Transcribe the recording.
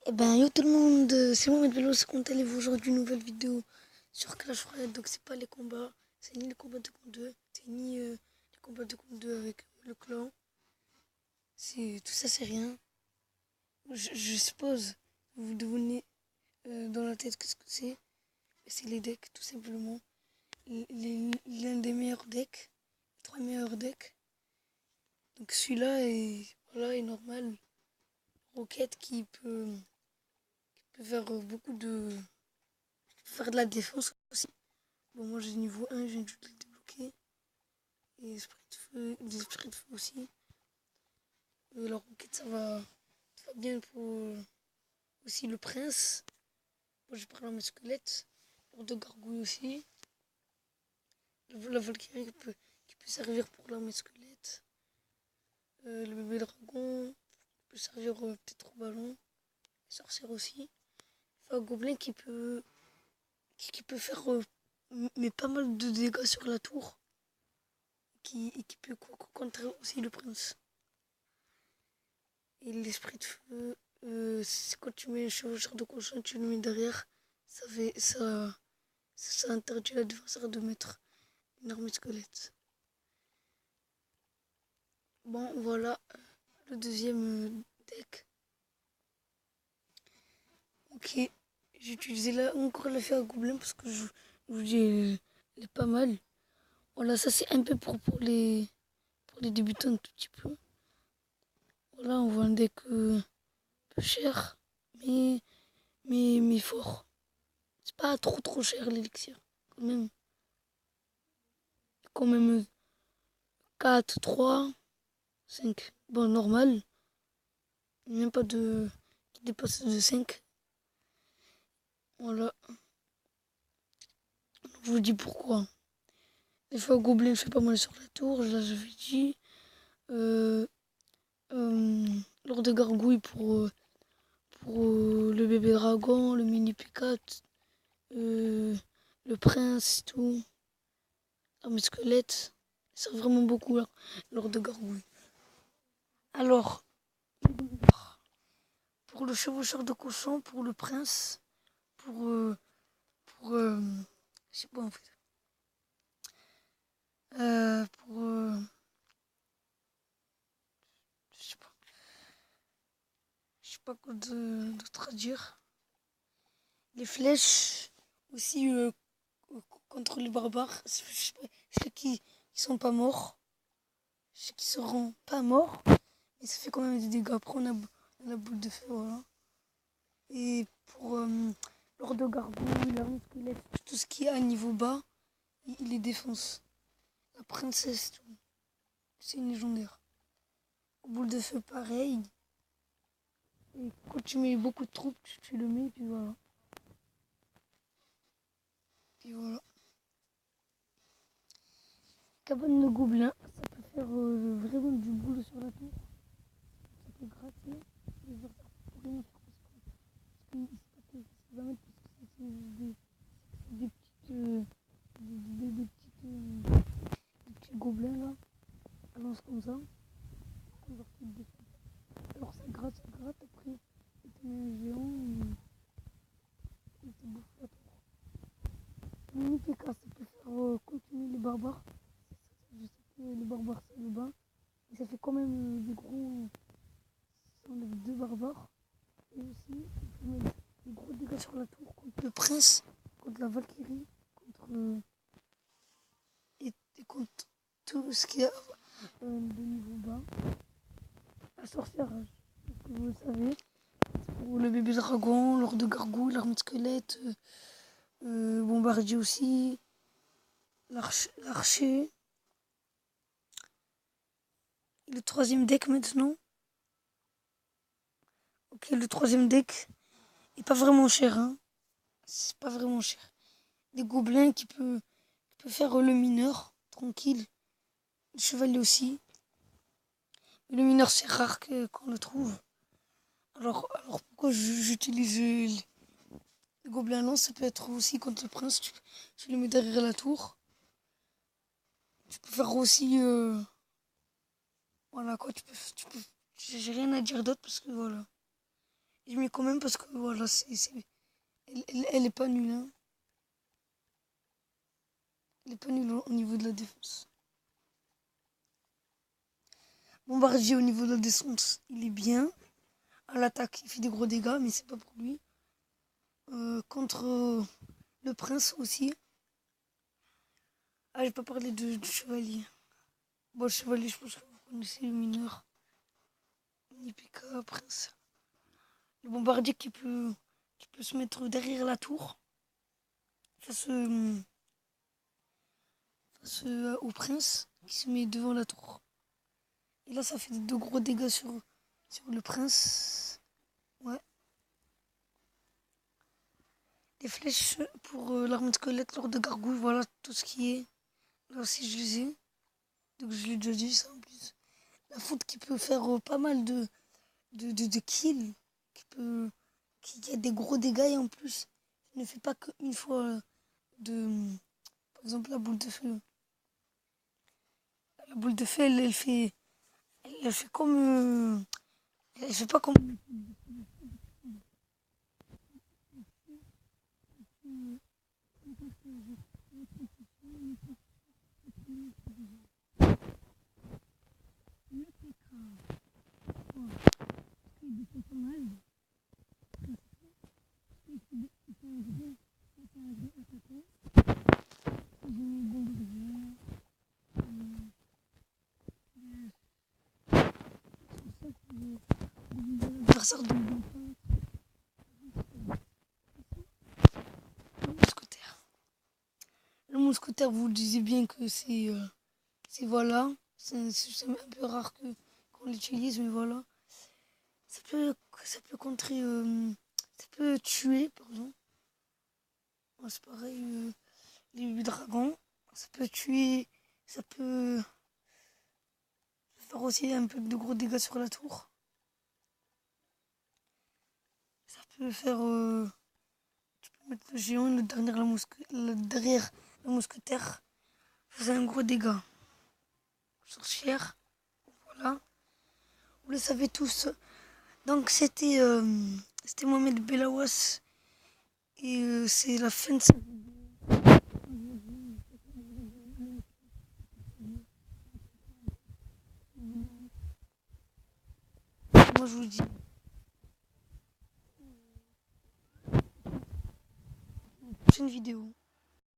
Eh ben yo tout le monde, c'est moi Vélo, c'est qu'on allez-vous aujourd'hui une nouvelle vidéo sur Clash Royale. Donc c'est pas les combats, c'est ni les combats de compte 2, c'est ni les combats de compte 2 avec le clan. C'est tout ça, c'est rien. Je suppose vous devenez dans la tête qu'est-ce que c'est. C'est les decks tout simplement. L'un des meilleurs decks, les trois meilleurs decks. Donc celui-là est voilà est normal. Rocket qui peut faire beaucoup de faire de la défense aussi. Bon, moi j'ai niveau 1, je viens juste de le débloquer. Et l'esprit de feu aussi. La roquette, ça va bien pour aussi le prince. Moi j'ai pris l'armée squelette. L'ordre de gargouille aussi. La Valkyrie qui peut servir pour l'armée squelette. Le bébé dragon peut servir peut-être au ballon. Les sorcières aussi. Enfin, un gobelin qui peut faire mais pas mal de dégâts sur la tour. Et qui peut contrer aussi le prince. Et l'esprit de feu, c'est quand tu mets un chevaucheur de cochon, tu le mets derrière, ça interdit l'adversaire de mettre une armée squelette. Bon, voilà le deuxième deck. Ok, j'ai utilisé là encore l'effet à gobelin parce que je vous dis, elle est pas mal. Voilà, ça c'est un peu pour les débutants un tout petit peu. Voilà, on voit un deck peu cher, mais fort. C'est pas trop cher l'élixir, quand même. Quand même 4, 3, 5. Bon, normal. Même pas de qui dépasse de 5. Voilà. Je vous dis pourquoi. Des fois, Gobelin fait pas mal sur la tour, là je vous dis. Euh, Lors de gargouille pour le bébé dragon, le mini P4, le prince, tout. L'armée squelette. Ça sert vraiment beaucoup là, lors de gargouille. Alors, pour le chevaucheur de cochon, pour le prince, pour je sais pas en fait. Pour je sais pas quoi d'autre à dire. Les flèches aussi contre les barbares. Je sais pas, ceux qui sont pas morts, ceux qui seront pas morts, mais ça fait quand même des dégâts. Après on a la boule de feu, voilà. Et pour l'ordre de gargouille, l'arme squelette, tout ce qui est à niveau bas, il les défonce. La princesse, tout. C'est une légendaire. Boule de feu pareil. Et quand tu mets beaucoup de troupes, tu le mets, puis voilà. Et voilà. Cabane de gobelin, ça peut faire vraiment du boulot sur la tour. Ça peut gratter. Les adversaires pour rien faire parce que c'est pas mal parce que c'est des petites des petits gobelins là. Ça lance comme ça. Alors qu'ils défendent. Alors ça gratte, après il te met un géant et il te bouffe la tour. Mini PK, ça peut faire continuer les barbares. Je sais que les barbares c'est le bas. Et ça fait quand même des gros. Ça enlève deux barbares. Et aussi, ça peut mettre des gros dégâts sur la tour contre le prince, contre la Valkyrie, et contre tout ce qu'il y a de niveau bas. La sorcière, je pense que vous le savez. Pour le bébé dragon, l'ordre de gargouille, l'arme de squelette, bombardier aussi, l'archer. Et le troisième deck maintenant. Ok, le troisième deck est pas vraiment cher, hein. C'est pas vraiment cher. Des gobelins qui peut faire le mineur, tranquille. Le chevalier aussi. Mais le mineur, c'est rare qu'on le trouve. Alors pourquoi j'utilise les gobelins lents? Ça peut être aussi contre le prince. Tu le mets derrière la tour. Tu peux faire aussi. Voilà quoi, tu peux. J'ai rien à dire d'autre parce que voilà. Je mets quand même parce que voilà, elle est pas nulle. Hein. Elle est pas nulle au niveau de la défense. Bombardier au niveau de la défense, il est bien. À l'attaque, il fait des gros dégâts, mais c'est pas pour lui. Contre le prince aussi. Ah, j'ai pas parlé du chevalier. Bon, le chevalier, je pense que vous connaissez le mineur. Nipika, prince. Le bombardier qui peut se mettre derrière la tour. Face, au prince qui se met devant la tour. Et là, ça fait de gros dégâts sur le prince. Ouais. Les flèches pour l'arme de squelette lors de gargouille, voilà tout ce qui est. Là aussi, je les ai. Donc, je l'ai déjà dit, ça en plus. La foot qui peut faire pas mal de kills. Qui a des gros dégâts et en plus, il ne fait pas qu'une fois de. Par exemple, la boule de feu. La boule de feu, elle fait comme. Elle fait pas comme. Adversaire de mousquetaire. Le mousquetaire, vous le disiez bien que c'est voilà. C'est un peu rare qu'on l'utilise, mais voilà. Ça peut contrer. Ça peut tuer, pardon. Ouais, c'est pareil, les dragons. Ça peut tuer. Ça peut faire aussi un peu de gros dégâts sur la tour. Ça peut faire. Tu peux mettre le géant et derrière la mousquetaire. Ça fait un gros dégât. Sorcière. Voilà. Vous le savez tous. Donc c'était Mohamed Belawas. Et c'est la fin de sa Moi je vous dis. Prochaine vidéo.